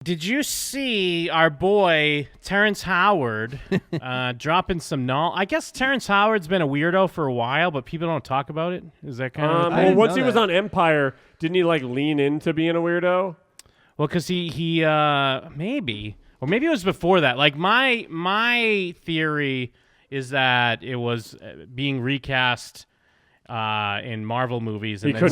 Did you see our boy Terrence Howard dropping some knowledge? I guess Terrence Howard's been a weirdo for a while, but people don't talk about it. Is that kind of? Well, once he was on Empire, didn't he like lean into being a weirdo? Well, because he maybe, or maybe it was before that. Like my theory is that it was being recast in Marvel movies, and then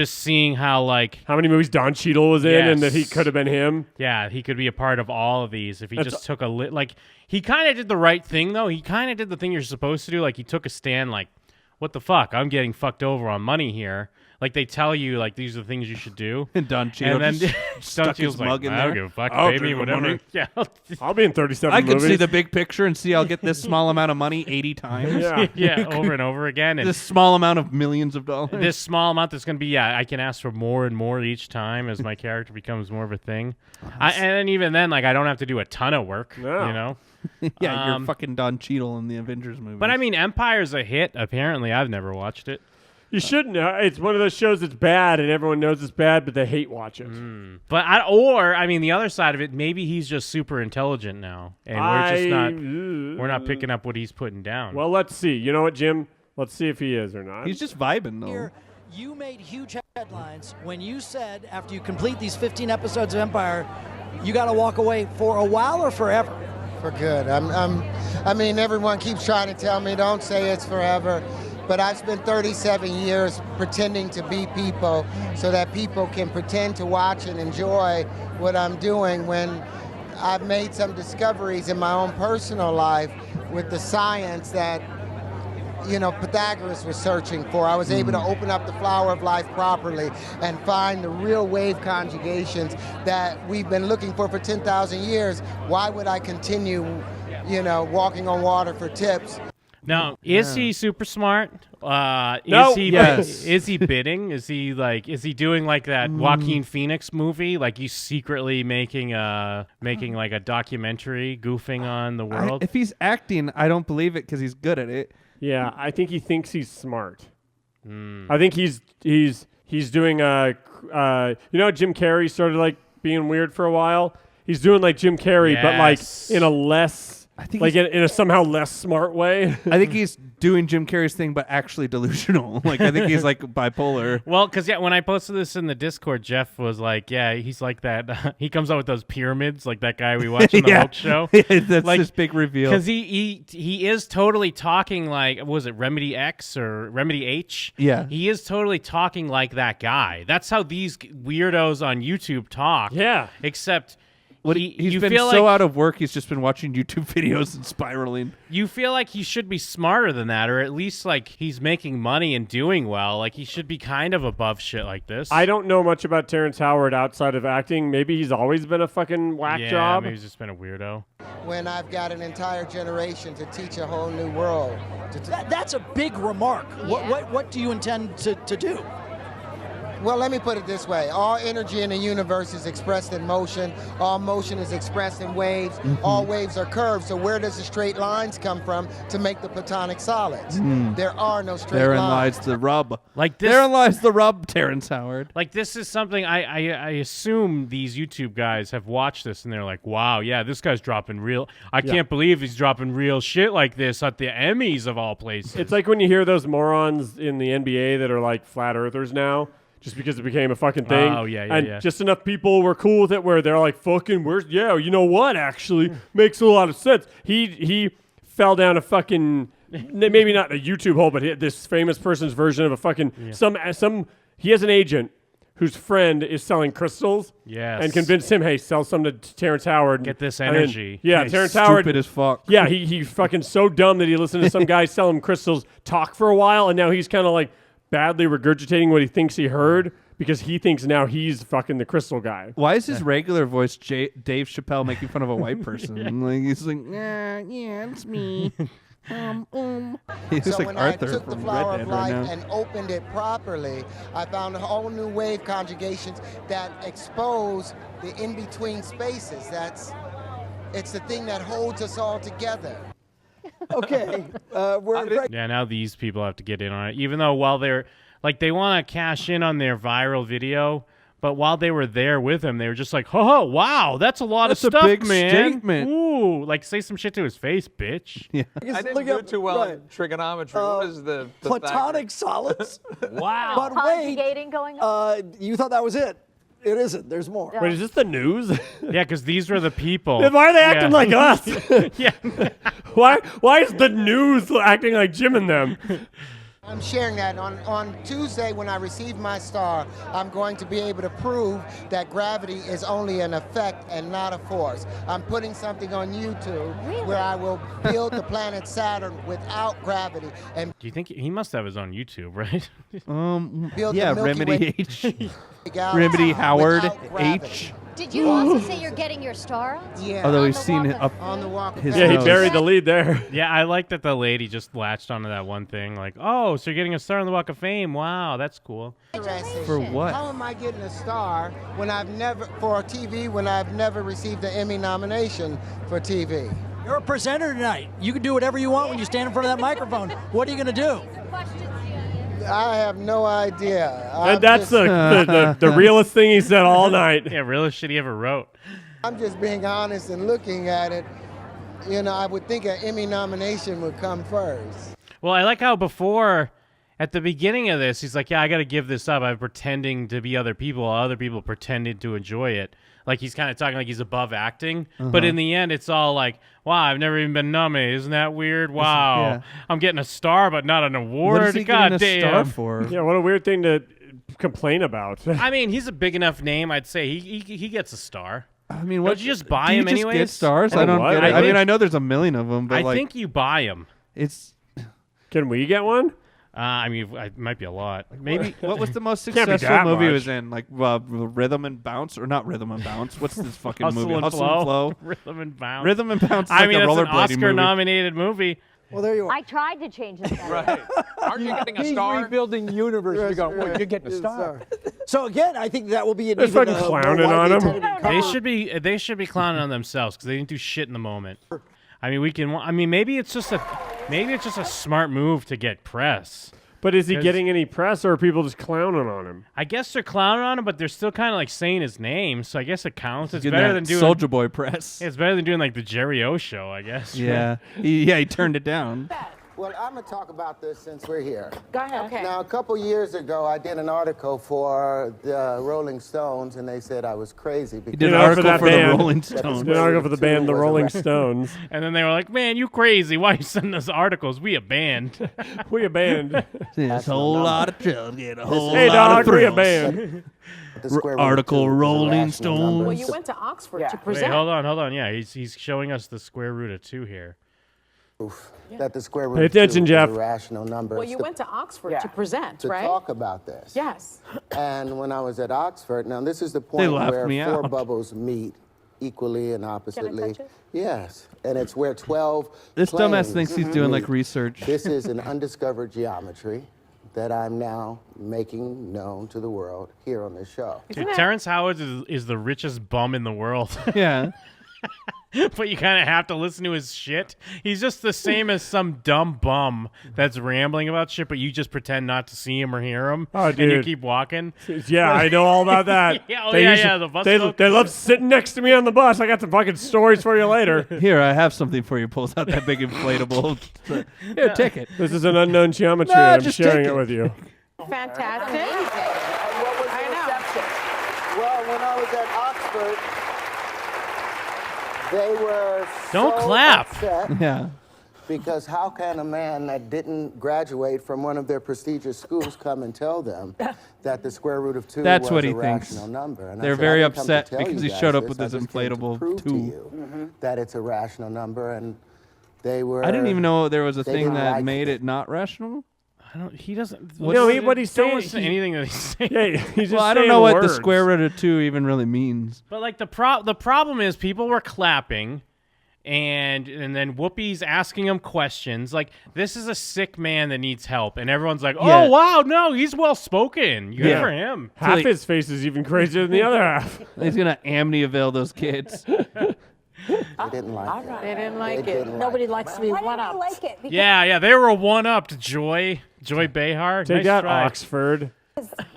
seeing how many movies Don Cheadle was in, and that he could have been him. Yeah, he could be a part of all of these if he just took he kind of did the right thing though. He kind of did the thing you're supposed to do. Like he took a stand. Like, what the fuck? I'm getting fucked over on money here. Like they tell you, like these are the things you should do. And Don Cheadle Don Cheadle's like, I don't give a fuck, baby, whatever. Yeah, I'll be in 37 I movies. can see the big picture and see I'll get this small amount of money 80 times. Yeah, over and over again. And this small amount of millions of dollars. This small amount that's going to be, I can ask for more and more each time as my character becomes more of a thing. And then even then, like I don't have to do a ton of work, you know? Yeah, you're fucking Don Cheadle in the Avengers movie. But I mean, Empire's a hit, apparently. I've never watched it. You shouldn't. It's one of those shows that's bad, and everyone knows it's bad, but they hate watch it. But the other side of it, maybe he's just super intelligent now, and we're not picking up what he's putting down. Well, let's see. You know what, Jim? Let's see if he is or not. He's just vibing, though. You made huge headlines when you said after you complete these 15 episodes of Empire, you got to walk away for a while or forever. For good. I mean, everyone keeps trying to tell me, don't say it's forever. But I've spent 37 years pretending to be people so that people can pretend to watch and enjoy what I'm doing when I've made some discoveries in my own personal life with the science that, Pythagoras was searching for. I was able to open up the flower of life properly and find the real wave conjugations that we've been looking for 10,000 years. Why would I continue, walking on water for tips? Now, is he super smart? No. Is he bidding? Is he doing like that Joaquin Phoenix movie? Like he's secretly making like a documentary goofing on the world? If he's acting, I don't believe it because he's good at it. Yeah, I think he thinks he's smart. I think he's doing Jim Carrey started like being weird for a while. He's doing like Jim Carrey, but like in a less. I think in a somehow less smart way. I think he's doing Jim Carrey's thing, but actually delusional. Like I think he's like bipolar. Well, because when I posted this in the Discord, Jeff was like, "Yeah, he's like that." He comes out with those pyramids, like that guy we watched on the Hulk show. That's like, this big reveal. Because he is totally talking like, what was it, Remedy X or Remedy H? Yeah, he is totally talking like that guy. That's how these weirdos on YouTube talk. Yeah, except. He's been so out of work, he's just been watching YouTube videos and spiraling. You feel like he should be smarter than that, or at least like he's making money and doing well. Like he should be kind of above shit like this. I don't know much about Terrence Howard outside of acting. Maybe he's always been a fucking whack job. Maybe he's just been a weirdo. When I've got an entire generation to teach a whole new world. That's a big remark. Yeah. What do you intend to do? Well, let me put it this way. All energy in the universe is expressed in motion. All motion is expressed in waves. All waves are curved. So where does the straight lines come from to make the platonic solids? There are no straight lines. Therein lies the rub. Like this, therein lies the rub, Terrence Howard. Like this is something I assume these YouTube guys have watched this and they're like, wow, yeah, this guy's dropping real. I can't believe he's dropping real shit like this at the Emmys of all places. It's like when you hear those morons in the NBA that are like flat earthers now. Just because it became a fucking thing. Oh, yeah. And just enough people were cool with it where they're like, fucking, you know what, actually? Makes a lot of sense. He fell down a fucking, maybe not a YouTube hole, but this famous person's version of a fucking, he has an agent whose friend is selling crystals. Yes. And convinced him, hey, sell some to Terrence Howard. Get this energy. Terrence Howard. Stupid as fuck. Yeah, he fucking so dumb that he listened to some guy sell him crystals talk for a while, and now he's kind of like, badly regurgitating what he thinks he heard because he thinks now he's fucking the crystal guy. Why is his regular voice Dave Chappelle making fun of a white person? Like he's like, yeah, it's me. He's so like when Arthur I took the from flower Red of Dead right life now. and opened it properly, I found a whole new wave conjugations that expose the in-between spaces. It's the thing that holds us all together. Okay, now these people have to get in on it, even though while they're like they want to cash in on their viral video, But while they were there with him, they were just like, "Oh, wow, that's a lot That's a of stuff, big man. statement." Ooh, like say some shit to his face, bitch." Yeah. I didn't do too well in trigonometry. What is the Platonic solids. Wow. But wait, Conjugating going on. you thought that was it. It isn't. There's more. Wait, is this the news? Yeah, because these were the people. Then why are they acting like us? Yeah. Why is the news acting like Jim and them? I'm sharing that on Tuesday when I receive my star. I'm going to be able to prove that gravity is only an effect and not a force. I'm putting something on YouTube where I will build the planet Saturn without gravity and Do you think he must have his own YouTube, right? build Yeah, the Milky Remedy Way H. galaxy Remedy Howard without gravity. H. Did you also say you're getting your star on? Yeah. Although On we've the seen it walk up of on the walk. of his Yeah, he nose. buried the lead there. Yeah, I like that the lady just latched onto that one thing. Like, oh, so you're getting a star on the Walk of Fame. Wow, that's cool. Interesting. For what? How am I getting a star when I've never for TV when I've never received an Emmy nomination for TV? You're a presenter tonight. You can do whatever you want when you stand in front of that microphone. What are you going to do? I have no idea. And that's the realest thing he said all night. Yeah, realest shit he ever wrote. I'm just being honest and looking at it. You know, I would think an Emmy nomination would come first. Well, I like how before, at the beginning of this, he's like, yeah, I got to give this up. I'm pretending to be other people while other people pretended to enjoy it. Like, he's kind of talking like he's above acting. But in the end, it's all like, wow, I've never even been nominated. Isn't that weird? Wow. Yeah. I'm getting a star, but not an award. What is he God getting a damn. star for? Yeah, what a weird thing to complain about. I mean, he's a big enough name. I'd say he gets a star. I mean, Don't you just buy do you him just anyways? get stars? Oh, I don't what? get it. I I mean, think- I know there's a million of them, but I like, think you buy him. it's. Can we get one? I mean, it might be a lot. Maybe. What was the most Can't be successful that movie he much. was in? Like Rhythm and Bounce, or not Rhythm and Bounce? What's this fucking Hustle movie? and Hustle and Flow. Rhythm and Bounce. Rhythm and Bounce. Is I like mean, a it's an rollerblading movie. Oscar-nominated movie. Well, there you are. I tried to change the title. Right. Aren't you getting a star? Rebuilding universe. You're going, well, you're getting a star. So again, I think that will be an They're even fucking more clowning widely on him. attended cover. They should be clowning on themselves because they didn't do shit in the moment. I mean, maybe it's just a smart move to get press. But is he 'Cause- getting any press, or are people just clowning on him? I guess they're clowning on him, but they're still kind of like saying his name, so I guess it counts. It's Getting better that than doing Soldier Boy press. It's better than doing like the Jerry O show, I guess. Yeah, he turned it down. Well, I'm going to talk about this since we're here. Go ahead. Okay. Now, a couple years ago, I did an article for the Rolling Stones, and they said I was crazy. He Because did an You know, for article that for the band. Rolling That was Stones. Did an article for the band The Was a Rolling record. Stones. And then they were like, "Man, you crazy? Why you sending us articles? We a band." We a band. There's a whole lot of trouble, get a whole Hey, lot dog, of we a thrills. band. the square root of Article 2 is a Rolling rational Stones. number. Well, You went to Oxford to Wait, present. hold on. Yeah, he's showing us the square root of 2 here. That the square root Pay of 2 attention, is Jeff. a rational number. Well, It's you the- went to Oxford to present, to right? talk about this. Yes. And when I was at Oxford, now this is the point laughed where me 4 out. bubbles meet equally and oppositely. touch it? Yes, and it's where 12 This dumbass planes thinks he's doing like meet. research. This is an undiscovered geometry that I'm now making known to the world here on this show. Dude, Terrence Howard is the richest bum in the world. Yeah. But you kind of have to listen to his shit. He's just the same as some dumb bum that's rambling about shit, but you just pretend not to see him or hear him. Oh, And you dude. keep walking. Yeah, I know all about that. Yeah, oh, They yeah, usually- yeah, the bus They, stop. they love sitting next to me on the bus. I got some fucking stories for you later. Here, I have something for you. Pulls out that big inflatable. Here, take it. This is an unknown geometry. No, and I'm just sharing take it it. with you. Fantastic. What was the reception? Well, when I was at Oxford, they were Don't so clap. upset Yeah. because how can a man that didn't graduate from one of their prestigious schools come and tell them that the square root of 2 That's was what a he thinks. rational number? And I They're said, very I didn't come to upset tell because you he guys showed up this, with I his just came to inflatable prove to 2. you that it's a rational number, and they were. I didn't even know there was a They thing didn't that like made it. it not rational. He doesn't. No, what he's don't saying- listen to anything that he's saying. Yeah, he's just Well, I don't saying know what the words. square root of 2 even really means. But like the problem is people were clapping, and then Whoopi's asking him questions. Like, this is a sick man that needs help, and everyone's like, "Oh Yeah. wow, no, he's well spoken. Good Yeah. for him." Half like- his face is even crazier than the other half. He's gonna Amityville those kids. They didn't like it. They didn't like They it. didn't Nobody like likes to be one up. like it because Yeah, they were one-upped. Joy Behar. Take nice that, try. Oxford.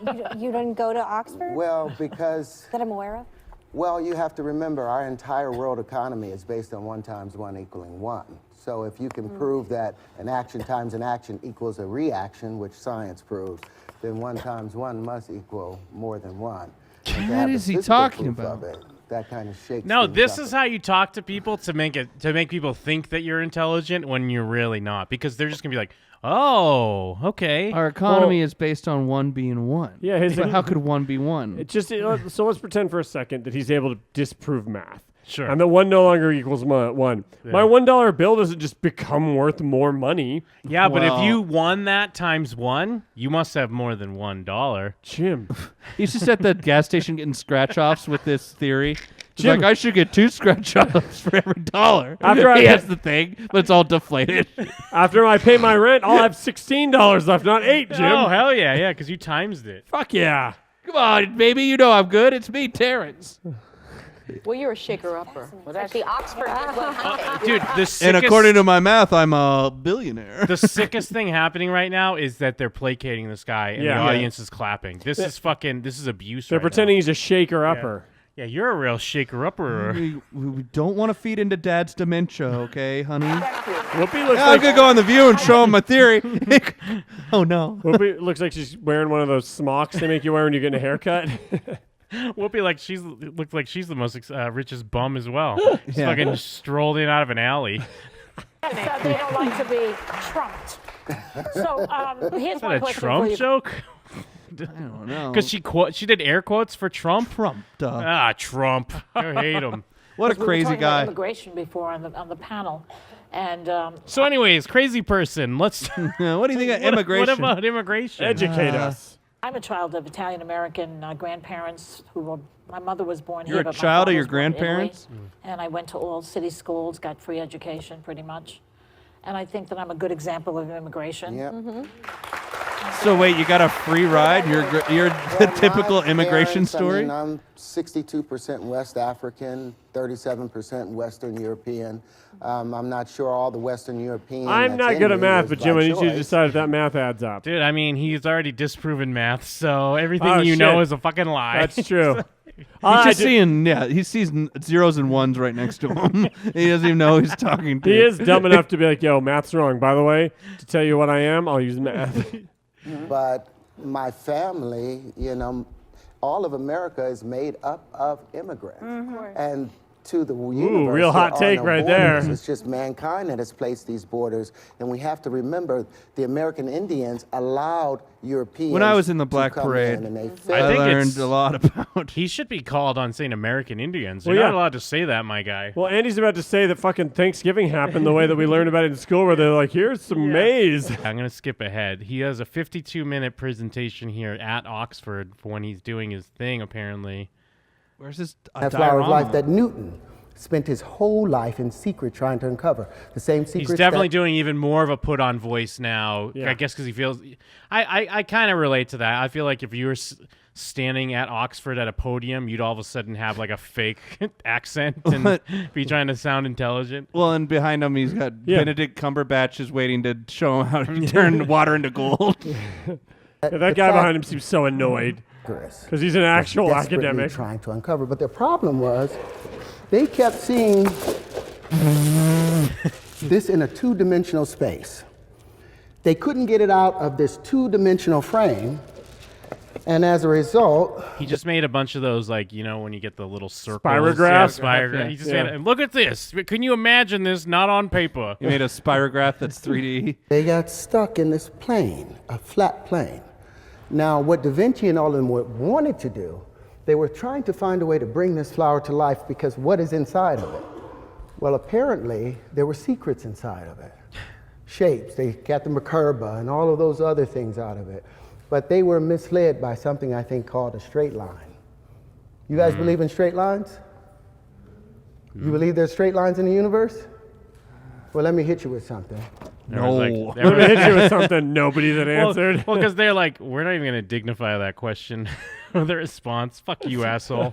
You didn't go to Oxford? Well, because... That I'm aware of? Well, you have to remember our entire world economy is based on 1 × 1 equaling 1. So if you can prove that an action times an action equals a reaction, which science proves, then 1 × 1 must equal more than 1. What is he talking about? That kind of shakes. No, things this up. is how you talk to people to make people think that you're intelligent when you're really not, because they're just gonna be like, "Oh, okay." Our economy is based on 1 being 1. Yeah, but how could 1 be 1? It just so let's pretend for a second that he's able to disprove math. Sure. And that 1 no longer equals 1. Yeah. My $1 bill doesn't just become worth more money. Yeah, but if you won that times 1, you must have more than $1. Jim, he's just at the gas station getting scratch-offs with this theory. He's Jim. like, I should get 2 scratch-offs for every $1. After he has the thing, but it's all deflated. After I pay my rent, I'll have $16 left, not 8, Jim. Oh, hell yeah, because you times it. Fuck yeah. Come on, baby, you know I'm good. It's me, Terrence. Well, you're a shaker-upper. Well, that's the Oxford Dude, the sickest, And according to my math, I'm a billionaire. the sickest thing happening right now is that they're placating this guy and the audience is clapping. This is abuse. They're right pretending now. he's a shaker-upper. Yeah, you're a real shaker-upper. We don't want to feed into Dad's dementia, okay, honey? Whoopi looks I'm like going to go on The View and show him my theory. Oh, no. Whoopi looks like she's wearing one of those smocks they make you wear when you're getting a haircut. Whoopi looks like she's the most richest bum as well. She's fucking strolled in out of an alley. They don't like to be trumped. So here's Is my that a question Trump for you. joke? I don't know. Because she did air quotes for Trump. Trump. Trump. I hate him. What a We were crazy talking about guy. immigration before on the panel, and So, anyways, crazy person. Let's. What do you think of immigration? What about immigration? Educate us. I'm a child of Italian American grandparents who were. My mother was born You're here. a but my child of father your was born in Italy, grandparents? and I went to all city schools, got free education pretty much, and I think that I'm a good example of immigration. Yep. So wait, you got a free ride? You're the typical My immigration parents, story? I'm 62% West African, 37% Western European. I'm not sure all the Western European. I'm that's not in good at me math, was but by Jim, I need you to choice. decide if that math adds up. Dude, I mean, he's already disproven math, so everything Oh, you shit. know is a fucking lie. That's true. He's just seeing, he sees zeros and ones right next to him. He doesn't even know who he's talking to. He is dumb enough to be like, yo, math's wrong. By the way, to tell you what I am, I'll use math. But my family, all of America is made up of immigrants. And to the universe, real hot there are take no right borders. there. It's just mankind that has placed these borders. And we have to remember the American Indians allowed Europeans When I was in the to Black come Parade, in and they I fit. I think learned it's- a lot about. He should be called on saying American Indians. Well, You're yeah. not allowed to say that, my guy. Well, Andy's about to say that fucking Thanksgiving happened the way that we learned about it in school, where they're like, here's some maize. I'm going to skip ahead. He has a 52-minute presentation here at Oxford for when he's doing his thing, apparently. Where's this That flower of life that Newton spent his whole life in secret trying to uncover. The same secrets He's definitely that doing even more of a put-on voice now. Yeah. I guess because he feels... I kind of relate to that. I feel like if you were standing at Oxford at a podium, you'd all of a sudden have like a fake accent and be trying to sound intelligent. Well, and behind him, he's got Benedict Cumberbatch is waiting to show him how to turn water into gold. That guy behind him seems so annoyed because he's an actual desperately academic. trying to uncover. But their problem was they kept seeing this in a two-dimensional space. They couldn't get it out of this two-dimensional frame, and as a result, He just made a bunch of those, like, when you get the little circles. Spirograph? Yeah, spirograph. Yeah. He just made it. Look at this. Can you imagine this not on paper? He made a spirograph that's 3D. they got stuck in this plane, a flat plane. Now, what Da Vinci and all of them wanted to do, they were trying to find a way to bring this flower to life, because what is inside of it? Well, apparently, there were secrets inside of it. Shapes, they got the Merkaba and all of those other things out of it. But they were misled by something I think called a straight line. You guys believe in straight lines? You believe there's straight lines in the universe? Well, let me hit you with something. No. Let me hit you with something. Nobody that answered. Well, because they're like, we're not even going to dignify that question with a response. Fuck you, asshole.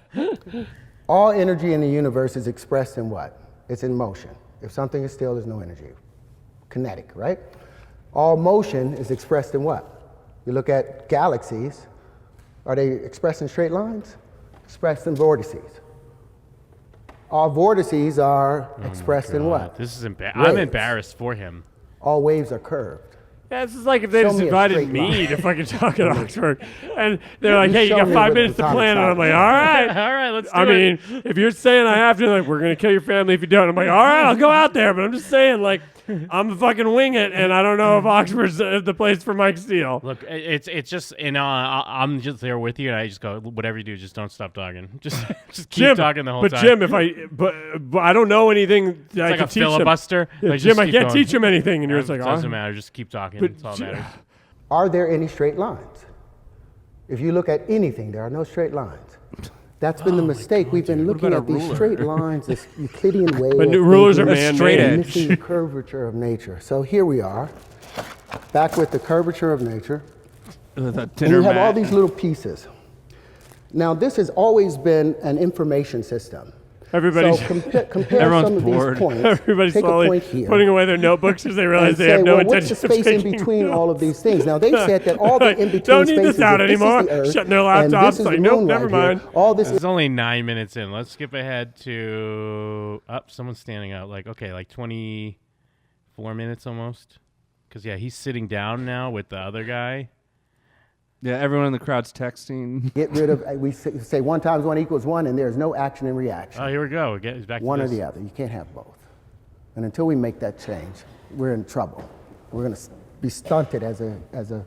All energy in the universe is expressed in what? It's in motion. If something is still, there's no energy. Kinetic, right? All motion is expressed in what? You look at galaxies, Are they expressed in straight lines? Expressed in vortices. All vortices are expressed in what? This is Waves. I'm embarrassed for him. All waves are curved. Yeah, this is like if they Show just me a invited straight me line. to fucking talk at Oxford, and they're like, "Hey, you Show got me 5 what minutes to the plan," and I'm like, platonic "All right, All right, let's do I it. mean, if you're saying I have to, like, we're gonna kill your family if you don't. I'm like, all right, I'll go out there, but I'm just saying, like, I'm a fucking wing it, and I don't know if Oxford's the place for Mike Steele. Look, it's just, I'm just there with you, and I just go, whatever you do, just don't stop talking. Just keep Jim, talking the whole but time. Jim, but I don't know anything that I like can a teach him. filibuster. Yeah, Like, Jim, just I keep can't going. teach him anything, and you're just like, It doesn't matter. Just keep talking. That's all that matters. Are there any straight lines? If you look at anything, there are no straight lines. That's been the mistake. We've been looking at these straight lines, this Euclidean way But of rulers are thinking, man-made. and missing the curvature of nature. So here we are, back with the curvature of nature. With a And dinner you have all mat. these little pieces. Now, this has always been an information system. Everybody's So compare Everyone's some of bored. these points. everybody's Take a slowly point here. putting away their notebooks because they realize and they say, have no well, what's intention the space of in taking between notes. all of these things? Now, they've said that all the Like, in-between don't need spaces, this out if this is anymore. the Earth, Shutting their and laptops, this is like, the nope, moon never right here, mind. all this It's only 9 minutes in. Let's skip ahead to someone's standing out. Like 24 minutes almost. Because he's sitting down now with the other guy. Yeah, everyone in the crowd's texting. Get rid of, we say 1 times 1 equals 1, and there's no action and reaction. Oh, here we go. He's back One to or this. the other. You can't have both. And until we make that change, we're in trouble. We're going to be stunted as a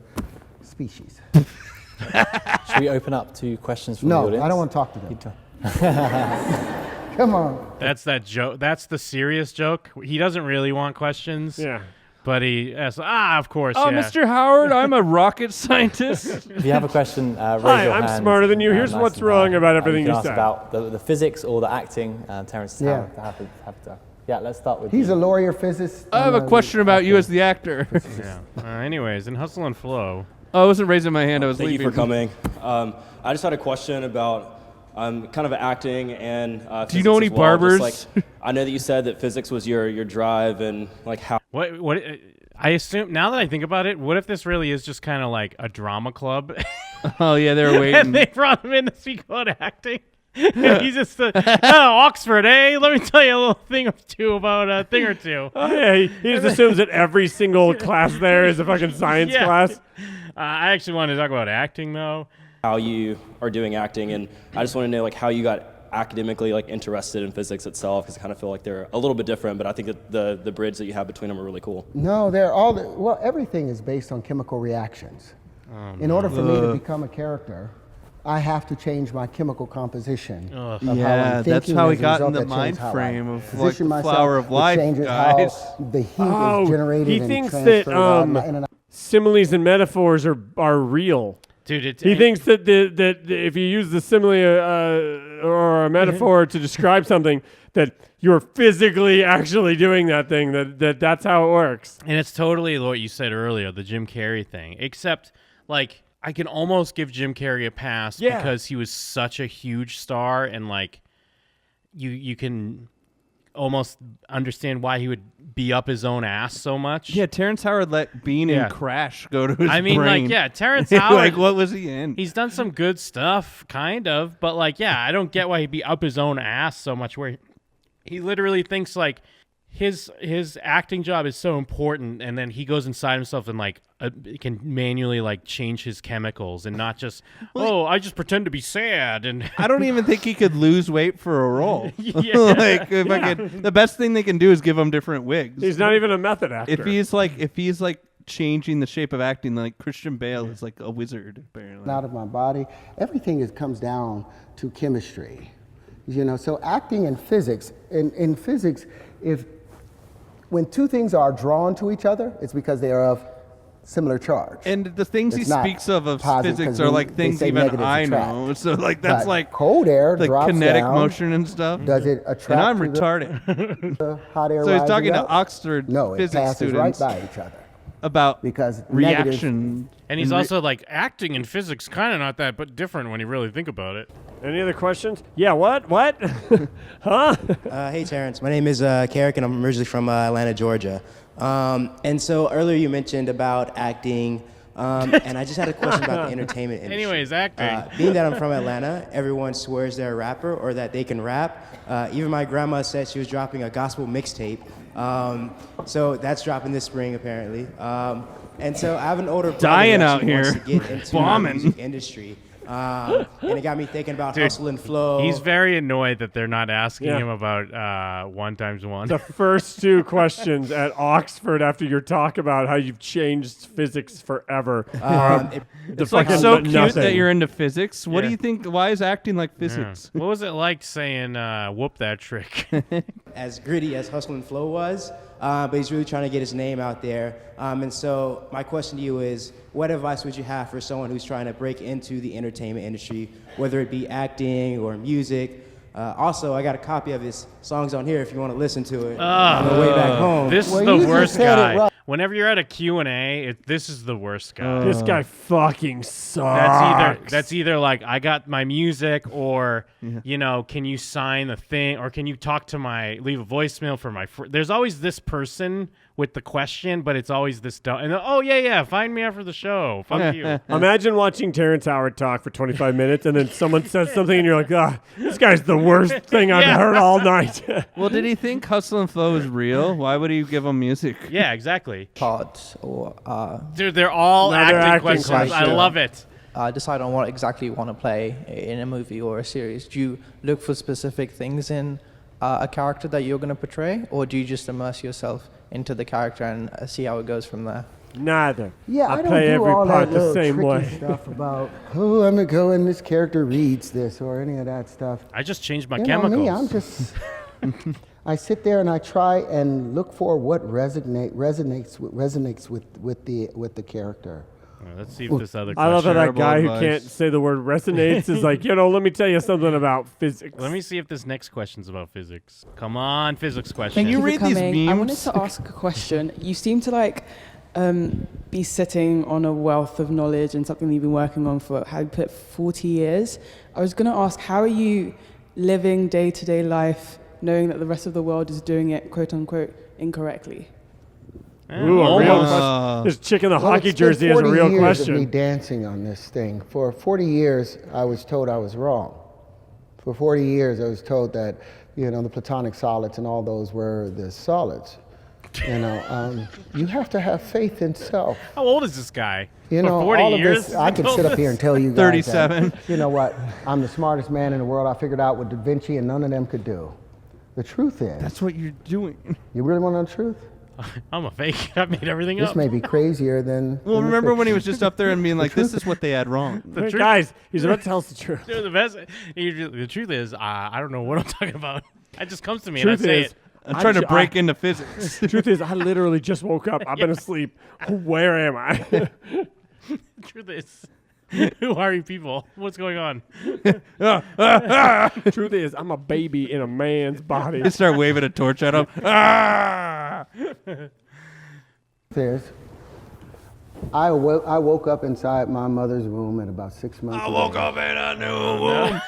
species. Should we open up to questions from the No, audience? I don't want to talk to them. Come on. That's that joke. That's the serious joke. He doesn't really want questions. Yeah. But he asks, of course. Oh, yeah. Mr. Howard, I'm a rocket scientist. If you have a question, raise Hi, your I'm hand, smarter than you. Here's nice what's and wrong high. about everything you you can ask said. about the physics or the acting. Terrence is Yeah. happy to. Yeah, let's start with He's you. a lawyer, physicist. I have a question about you as the actor. Yeah. Anyways, in Hustle and Flow. Oh, I wasn't raising my hand. I was Thank leaving. you for coming. I just had a question about kind of acting and Do you know any physics as well. barbers? Just, like, I know that you said that physics was your drive and like how. What? I assume, now that I think about it, what if this really is just kind of like a drama club? Oh, yeah, they were And waiting. they brought him in to speak about acting. And he's just, Oxford, eh? Let me tell you a little thing or two about a thing or two. Oh, yeah, he just assumes that every single class there is a fucking science Yeah. class. I actually wanted to talk about acting, though. How you are doing acting, and I just want to know like how you got academically like interested in physics itself, because I kind of feel like they're a little bit different, but I think that the bridge that you have between them are really cool. No, well, everything is based on chemical reactions. In order for me to become a character, I have to change my chemical composition. Of how I'm Yeah, that's thinking. how As he a got result, in the that mind changes how I frame of like position the myself. flower of It life, changes guys. how the heat is generated he and thinks that transferred out in and out. similes and metaphors are real. Dude, he thinks that that if you use the simile or a metaphor to describe something, that you're physically actually doing that thing. That's how it works. And it's totally what you said earlier, the Jim Carrey thing. Except, like, I can almost give Jim Carrey a pass because he was such a huge star, and like, you can almost understand why he would be up his own ass so much. Yeah, Terrence Howard let Bean and Crash go to his I mean, brain. like, yeah, Terrence Howard. Like, what was he in? He's done some good stuff, kind of, but like, yeah, I don't get why he'd be up his own ass so much. Where he literally thinks like his acting job is so important, and then he goes inside himself and like can manually like change his chemicals and not just I just pretend to be sad. And I don't even think he could lose weight for a role. Yeah. Like, if I could, the best thing they can do is give him different wigs. He's not even a method actor. If he's like changing the shape of acting, like Christian Bale is like a wizard apparently. Out of my body, everything comes down to chemistry. You know, so acting and physics. In physics, when two things are drawn to each other, it's because they are of similar charge. And the things It's he not speaks of positive, physics 'cause are like they things say even negatives I attract. know. So like that's But like cold air like drops kinetic down. motion and stuff. Does it attract? And I'm to the- retarded. the hot air So he's rising talking to up? Oxford No, it physics passes students right by each other. about Because reaction. And he's also like, acting and physics kind of not that but different when you really think about it. Any other questions? Yeah, what? Huh? Hey, Terrence. My name is Carrick, and I'm originally from Atlanta, Georgia. And so earlier you mentioned about acting And I just had a question about the entertainment industry. Anyways, acting. Being that I'm from Atlanta, everyone swears they're a rapper or that they can rap. Even my grandma said she was dropping a gospel mixtape. So that's dropping this spring, apparently. And so I have an older brother Dying who out actually wants here. to get into the music industry. And it got me thinking about hustle and flow. He's very annoyed that they're not asking him about 1 times 1. The first 2 questions at Oxford after your talk about how you've changed physics forever. It's like so cute that you're into physics. What do you think? Why is acting like physics? What was it like saying whoop that trick? As gritty as Hustle and Flow was, but he's really trying to get his name out there. And so my question to you is, what advice would you have for someone who's trying to break into the entertainment industry, whether it be acting or music? Also, I got a copy of his songs on here if you want to listen to it on the way back home. This is the worst guy. Whenever you're at a Q&A, this is the worst guy. This guy fucking sucks. That's either like, I got my music, or, you know, can you sign the thing, or can you leave a voicemail for my There's always this person with the question, but it's always this dumb. And oh, yeah, find me after the show. Fuck you. Imagine watching Terrence Howard talk for 25 minutes, and then someone says something, and you're like, this guy's the worst thing I've heard all night. Well, did he think Hustle and Flow is real? Why would he give him music? Yeah, exactly. Parts or Dude, they're all acting questions. I love it. Decide on what exactly you want to play in a movie or a series. Do you look for specific things in a character that you're going to portray, or do you just immerse yourself into the character and see how it goes from there? Neither. Yeah, I don't play do every all part that the little same tricky way. stuff about, I'm gonna go and this character reads this or any of that stuff. I just changed my you chemicals. Know me, I'm just. I sit there and I try and look for what resonates with the character. Let's see if this other I love how that Terrible guy advice. who can't say the word resonates is like, let me tell you something about physics. Let me see if this next question's about physics. Come on, physics question. Can you read these memes? I wanted to ask a question. You seem to be sitting on a wealth of knowledge and something that you've been working on for, how you put 40 years. I was going to ask, how are you living day-to-day life knowing that the rest of the world is doing it, quote-unquote, incorrectly? Ooh, a real question. This chick in the hockey jersey is a real question. 40 years of me dancing on this thing. For 40 years, I was told I was wrong. For 40 years, I was told that, the platonic solids and all those were the solids. You have to have faith in self. How old is this guy? For 40 all years? Of this, I can sit up here and tell you guys 37. that, you know what? I'm the smartest man in the world. I figured out what Da Vinci and none of them could do. The truth is... That's what you're doing. You really want to know the truth? I'm a fake. I made everything This up. may be crazier than... Well, remember when he was just up there and being like, this is what they had wrong. Guys, he's about to tell us the truth. Dude, the truth is, I don't know what I'm talking about. It just comes to me Truth and I say is, it. I'm trying to break into physics. The truth is, I literally just woke up. I've been asleep. Where am I? The truth is, who are you people? What's going on? Truth is, I'm a baby in a man's body. You start waving a torch at him. I woke up inside my mother's womb at about 6 months I woke up in a new womb.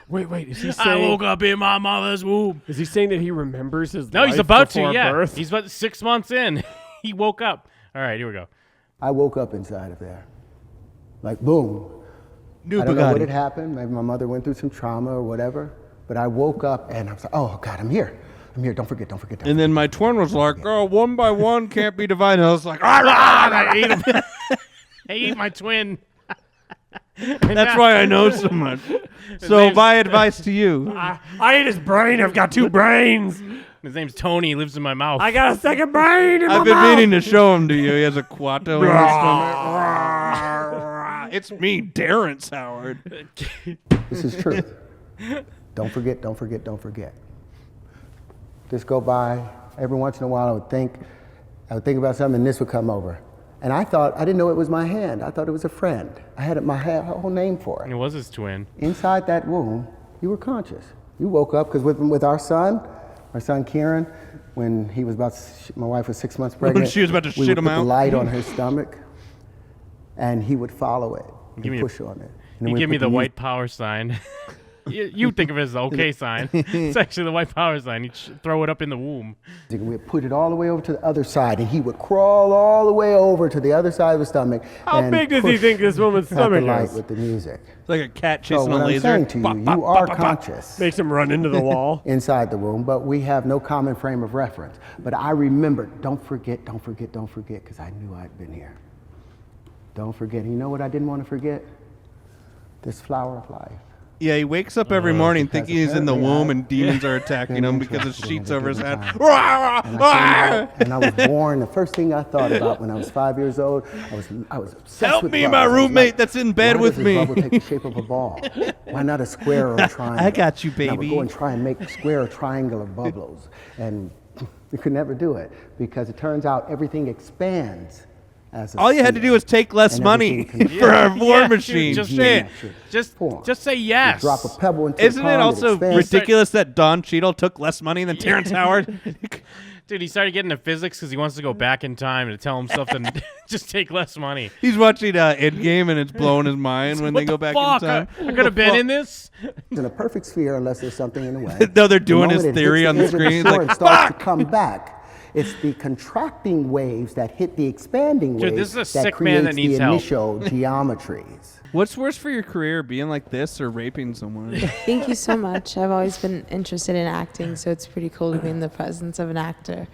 Wait, is he saying... I woke up in my mother's womb. Is he saying that he remembers his No, life he's about to, before yeah. birth? He's about 6 months in. He woke up. All right, here we go. I woke up inside of there. Like, boom. New I don't know Bugatti. what had happened. Maybe my mother went through some trauma or whatever. But I woke up and I was like, oh, God, I'm here. I'm here. Don't forget. And then my twin was like, oh, 1 by 1 can't be divided. I was like, ah! I ate him. I ate my twin. That's why I know so much. So my advice to you. I ate his brain. I've got 2 brains. His name's Tony. He lives in my mouth. I got a second brain in my I've been mouth. meaning to show him to you. He has a Quato in his stomach. It's me, Terrence Howard. This is truth. Don't forget. Just go by. Every once in a while, I would think about something, and this would come over. And I didn't know it was my hand. I thought it was a friend. I had my whole name for it. It was his twin. Inside that womb, you were conscious. You woke up because with our son Kieran, when he was my wife was 6 months pregnant. She was about to we shit would him put out. the light on her stomach, and he would follow it and push on it. And You we give me put the music- white power sign. You think of it as the okay sign. It's actually the white power sign. You throw it up in the womb. We'd put it all the way over to the other side, and he would crawl all the way over to the other side of the stomach. How big does he think this woman's stomach light is? with the music. It's like a cat chasing what a laser. I'm saying to you, you are conscious. Makes him run into the wall. Inside the womb, but we have no common frame of reference. But I remember, don't forget, because I knew I'd been here. Don't forget. And you know what I didn't want to forget? This flower of life. Yeah, he wakes up every morning thinking he's in the womb and demons are attacking him because the sheet's over his head. And I was born. The first thing I thought about when I was 5 years old, I was obsessed Help with me, bubbles. my I was roommate like, that's in bed why with does me. This bubble take the shape of a ball? Why not a square or a triangle? I got you, And I would baby. go and try and make square or triangular bubbles, and you could never do it because it turns out everything expands. All you had to do was take less money for a war machine. Dude, Shit. just say yes. Drop a pebble into Isn't the it pond, also expands. ridiculous that Don Cheadle took less money than Terrence Howard? Dude, he started getting into physics because he wants to go back in time to tell himself to just take less money. He's watching Endgame and it's blowing his mind when they go back fuck? in time. I could have been in this. It's in a perfect sphere unless there's something in the way. No, they're doing The his moment it theory hits on the edge of screen. shore Like, and starts fuck! to come back. It's the contracting waves that hit the expanding Dude, waves this is a that sick creates man that needs the help. initial geometries. What's worse for your career, being like this or raping someone? Thank you so much. I've always been interested in acting, so it's pretty cool to be in the presence of an actor.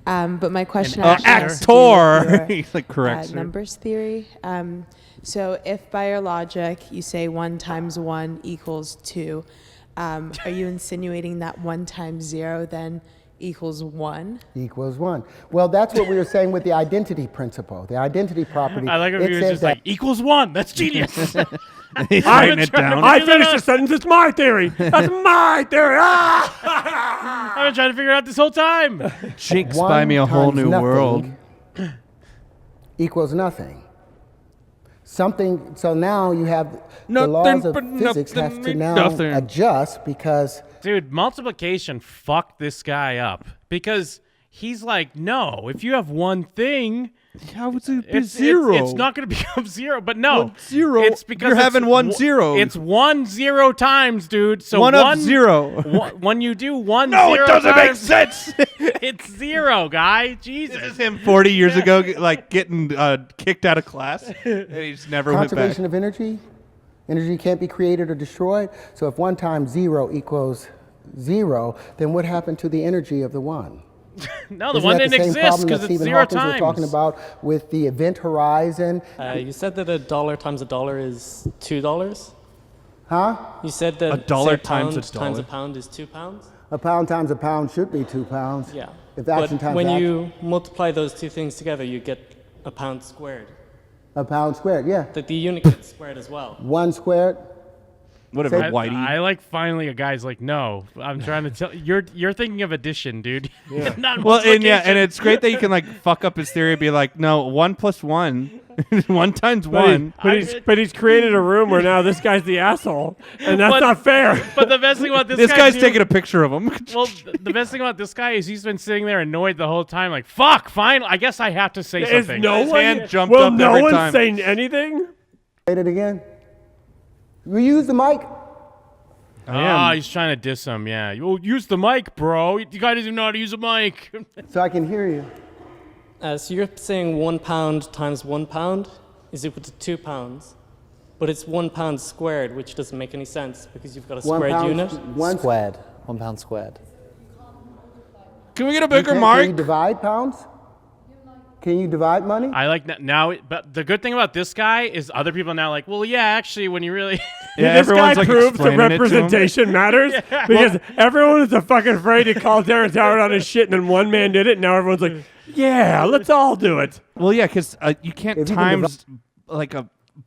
But my question actually has to do with your, He's like, correct, sir. numbers theory. So if by your logic you say 1 times 1 equals 2, are you insinuating that 1 times 0 then equals 1? Equals 1. Well, that's what we were saying with the identity principle, the identity property. I like if It he was says just that like, equals 1. That's genius. He's writing it down. I finished the sentence. It's my theory. That's my theory. Ah! I've been trying to figure it out this whole time. Jinx, 1 buy me a whole times new nothing world. equals nothing. Something. So now you have the laws of physics have to now adjust because. Dude, multiplication fucked this guy up because he's like, no, if you have one thing, how would it be it's 0? It's not going to become 0, but no, Well, 0. It's because you're having 1 0. It's 1 0 times, dude. So 1 of 0. When you do 1 No, 0 it doesn't make times, sense. It's 0, guy. Jesus. This is him 40 years ago, like getting kicked out of class, and he's never went back. Conservation of energy. Energy can't be created or destroyed. So if 1 times 0 equals 0, then what happened to the energy of the 1? No, the 1 didn't exist because it's 0 times. We're talking about with the event horizon. You said that $1 times $1 is $2. Huh? You said that $1 times times a pound is 2 pounds. A pound times a pound should be 2 pounds. Yeah. If But action times when action, you multiply those two things together, you get a pound squared. a pound squared, yeah. That the unit gets squared as well. 1 squared. Whatever, I Whitey. like finally a guy's like, no, I'm trying to tell you're thinking of addition, dude. Yeah. Not Well, and multiplication. it's great that you can like fuck up his theory and be like, no, 1 plus 1, 1 times 1. But he's created a room where now this guy's the asshole, and that's But- not fair. But the best thing about this This guy's too- taking a picture of him. Well, the best thing about this guy is he's been sitting there annoyed the whole time, like, fuck, fine, I guess I have to say Is something. no His one? hand jumped Will up no every one time. say anything? Say it again. We use the mic. He's trying to diss him, yeah. Well, use the mic, bro. You guy doesn't even know how to use a mic. So I can hear you. So you're saying 1 pound times 1 pound is equal to 2 pounds, but it's 1 pound squared, which doesn't make any sense because you've got a 1 squared pound, unit. Squared. 1 pound squared. Can we get a bigger Can mark? you divide pounds? Can you divide money? I like now, but the good thing about this guy is other people are now like, well, yeah, actually, when you really, Yeah, This guy everyone's like proves that explaining it to him. representation matters because everyone was fucking afraid to call Terrence Howard on his shit, and then one man did it, and now everyone's like, yeah, let's all do it. Well, yeah, because you can't If you can times like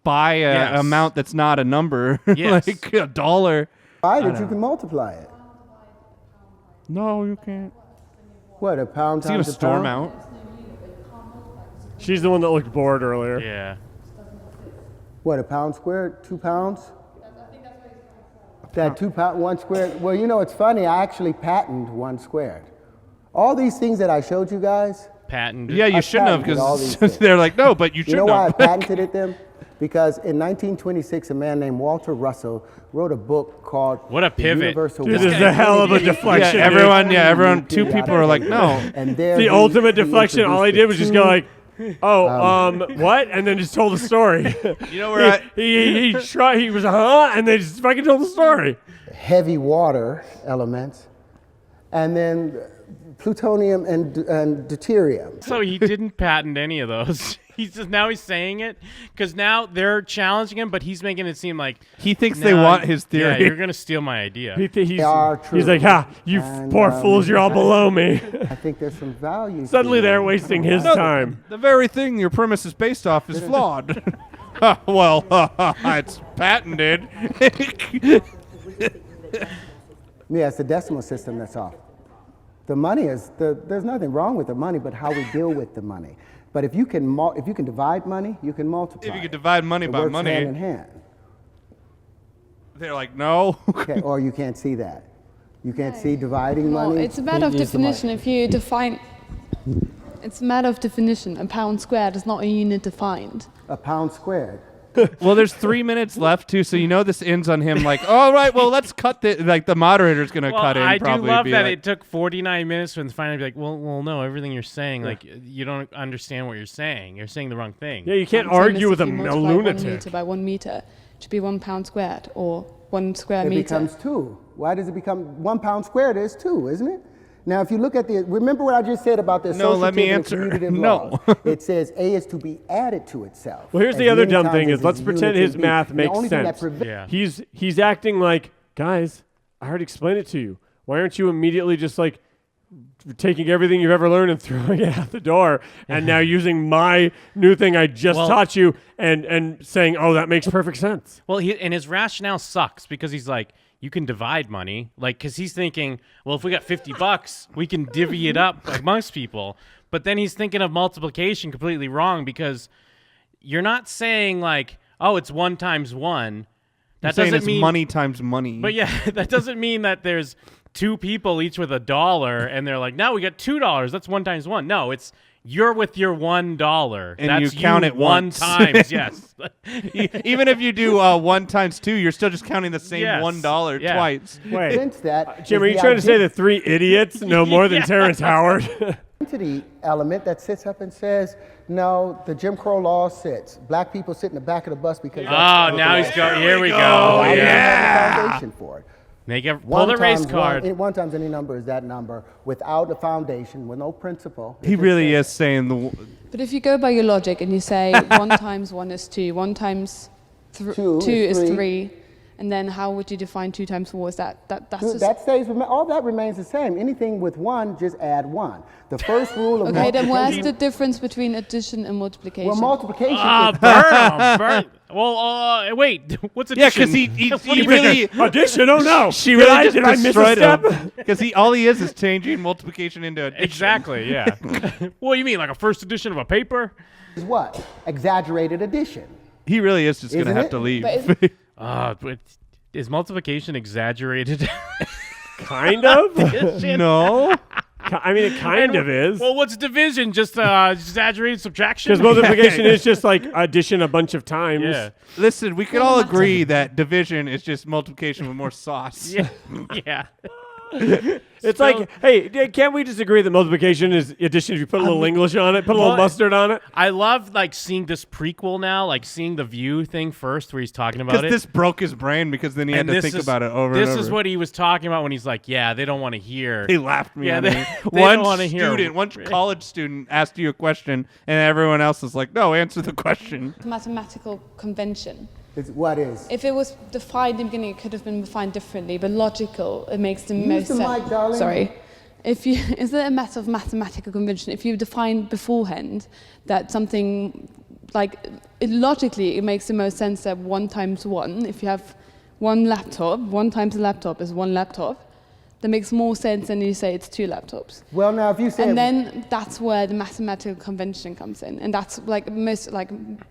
by a Yes. amount that's not a number, Yes. like $1. Divide it, you can multiply it. No, you can't. What, a pound Is he gonna times a storm pound? out? She's the one that looked bored earlier. yeah. What, a pound squared? 2 pounds? That 2 pound, 1 squared. Well, you know, it's funny. I actually patented 1 squared. All these things that I showed you guys. Patent. Yeah, you I shouldn't have patented all these because things. they're like, no, but you You shouldn't know why I have. patented it them? Because in 1926, a man named Walter Russell wrote a book called What a The pivot. Universal This Law. is a hell of a deflection. Everyone. Two people are like, no. And there The ultimate deflection. All he did was just go like, what? And then just told the story. You know where he tried. He was and they just fucking told the story. heavy water elements, and then plutonium and deuterium. So he didn't patent any of those. He's saying it because now they're challenging him, but he's making it seem like he thinks they want his theory. Yeah, you're gonna steal my idea. They are true. He's like, you poor fools, you're all below me. I think there's some value. Suddenly they're wasting his time. The very thing your premise is based off is flawed. Well, it's patented. Yeah, it's the decimal system that's off. The money is there's nothing wrong with the money, but how we deal with the money. But if you can divide money, you can multiply. If you could divide money by works money, hand in hand. They're like, no. Okay, or you can't see that. You can't see dividing Well, money. it's a matter of definition. If you define, it's a matter of definition. A pound squared is not a unit defined. A pound squared. Well, there's 3 minutes left too, so you know this ends on him like, all right, well, let's cut the like the moderator's gonna cut in. I probably do love be that like, it took 49 minutes for them to finally be like, well, no, everything you're saying, like, you don't understand what you're saying. You're saying the wrong thing. Yeah, you can't I'm saying argue this, with if a you multiply 1 lunatic. meter by 1 meter, it should be 1 pound squared or 1 square It meter. becomes 2. Why does it become 1 pound squared is 2, isn't it? Now, if you look at remember what I just said about the No, let me associative and answer. commutative No. laws? It says A is to be added to itself. Well, here's as the other many dumb times thing as is let's its pretend unit his can be. math And the makes only thing that sense. Yeah. He's acting like, guys, I already explained it to you. Why aren't you immediately just like taking everything you've ever learned and throwing it out the door and now using my new thing I just taught you and saying, oh, that makes perfect sense. Well, and his rationale sucks because he's like, you can divide money, like, because he's thinking, well, if we got $50, we can divvy it up amongst people. But then he's thinking of multiplication completely wrong because you're not saying like, oh, it's 1 times 1. That saying doesn't it's mean money times money. But yeah, that doesn't mean that there's 2 people each with $1 and they're like, now we got $2. That's 1 times 1. No, it's you're with your $1. And that's you count it one once. times. Yes. Even if you do 1 times 2, you're still just counting the same Yes. $1 Yeah. twice. Wait, Since that, Jim, is are you the trying to say idea- that 3 idiots know more than Terrence Howard? identity element that sits up and says, no, the Jim Crow law sits. Black people sit in the back of the bus because that's Oh, now he's going. Here we go. I didn't Yeah. have a foundation for it. Pull the race times card. One times any number is that number without a foundation, with no principle. He really is saying But if you go by your logic and you say 1 times 1 is 2, 1 times 2 is 3, and then how would you define 2 times 4? Is that's just... That stays. All that remains the same. Anything with 1, just add 1. The first rule of Okay, then where's multiplication. the difference between addition and multiplication? Well, multiplication. Burn. Well, wait. What's Yeah, addition? because What do he you really think? Addition, oh no. She really just did I miss a destroyed step? him. Because all he is changing multiplication into addition. Exactly. Yeah. What do you mean, like a first edition of a paper? Is what? Exaggerated addition. He really is just going to Isn't have it? to leave. But is multiplication exaggerated? Kind of? No. I mean, it kind of is. Well, what's division? Just exaggerated subtraction? Because multiplication is just like addition a bunch of times. Yeah. Listen, we could all agree that division is just multiplication with more sauce. Yeah. Yeah. It's like, hey, can't we just agree that multiplication is addition if you put a little English on it, put a little mustard on it? I love like seeing this prequel now, like seeing the View thing first where he's talking about Because it. this broke his brain because then he had to think about it over and over. This is what he was talking about when he's like, yeah, they don't want to hear. He laughed me Yeah, out they, of me. they don't want to hear. One college student asked you a question, and everyone else is like, no, answer the question. Mathematical convention. What is? If it was defined in the beginning, it could have been defined differently, but logical, it makes the Use most the sense. mic, darling. Sorry. Is it a matter of mathematical convention? If you define beforehand that something, logically, it makes the most sense that 1 times 1, if you have 1 laptop, 1 times a laptop is 1 laptop, that makes more sense than you say it's 2 laptops. Well, now if you say, And then that's where the mathematical convention comes in, and that's like most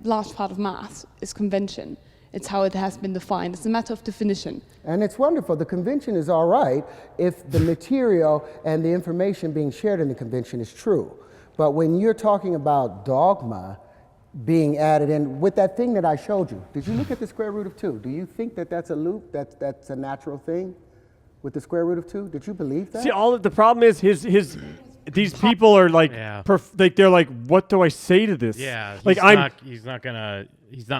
large part of math is convention. It's how it has been defined. It's a matter of definition. and it's wonderful. The convention is all right if the material and the information being shared in the convention is true. But when you're talking about dogma, being added in with that thing that I showed you. Did you look at the square root of 2? Do you think that that's a loop? That's a natural thing with the square root of 2? Did you believe that? See, the problem is these people are like, like they're like, what do I say to this? Yeah, like he's not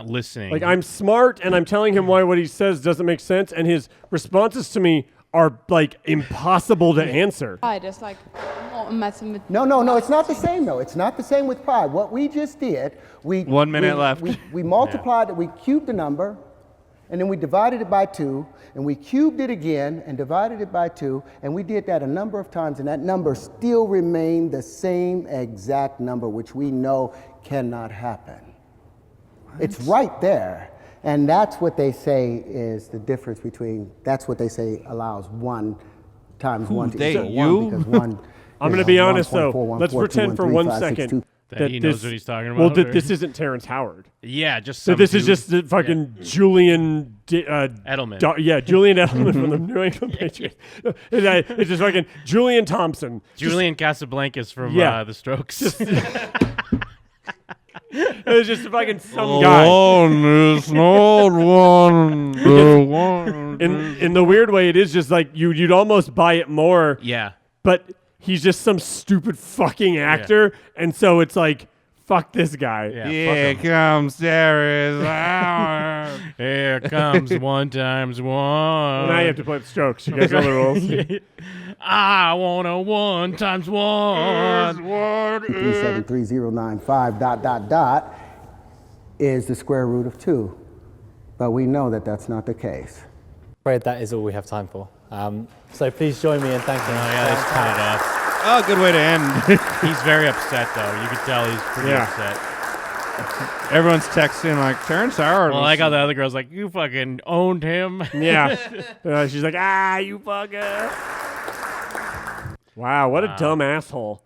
listening. Like I'm smart and I'm telling him why what he says doesn't make sense, and his responses to me are like impossible to answer. It's like not a matter. No, it's not the same though. It's not the same with pride. What we just did, 1 minute left. We multiplied it, we cubed the number, and then we divided it by 2, and we cubed it again and divided it by 2, and we did that a number of times, and that number still remained the same exact number, which we know cannot happen. It's right there. And that's what they say is the difference between, that's what they say allows 1 times 1 to equal 1, because 1 I'm going to be honest though. Let's pretend for 1 second that he knows what he's talking about. Well, this isn't Terrence Howard. Yeah, just so this is just the fucking Julian Edelman. Julian Edelman from the New England Patriots. It's just fucking Julian Thompson. Julian Casablancas from The Strokes. It was just fucking some guy. It's not one. In the weird way, it is just like you'd almost buy it more. Yeah. But he's just some stupid fucking actor, and so it's like, fuck this guy. Here comes Terrence Howard. Here comes 1 times 1. Well, now you have to play the Strokes. You guys know the rules. I want a 1 times 1. 373,095 ... is the square root of 2. But we know that that's not the case. Afraid that is all we have time for. So please join me in thanking let's cut it off. Oh, good way to end. He's very upset, though. You can tell he's pretty upset. Everyone's texting like, Terrence Howard. Well, I like how the other girl's like, you fucking owned him. Yeah. She's like, you fucker. Wow, what a dumb asshole.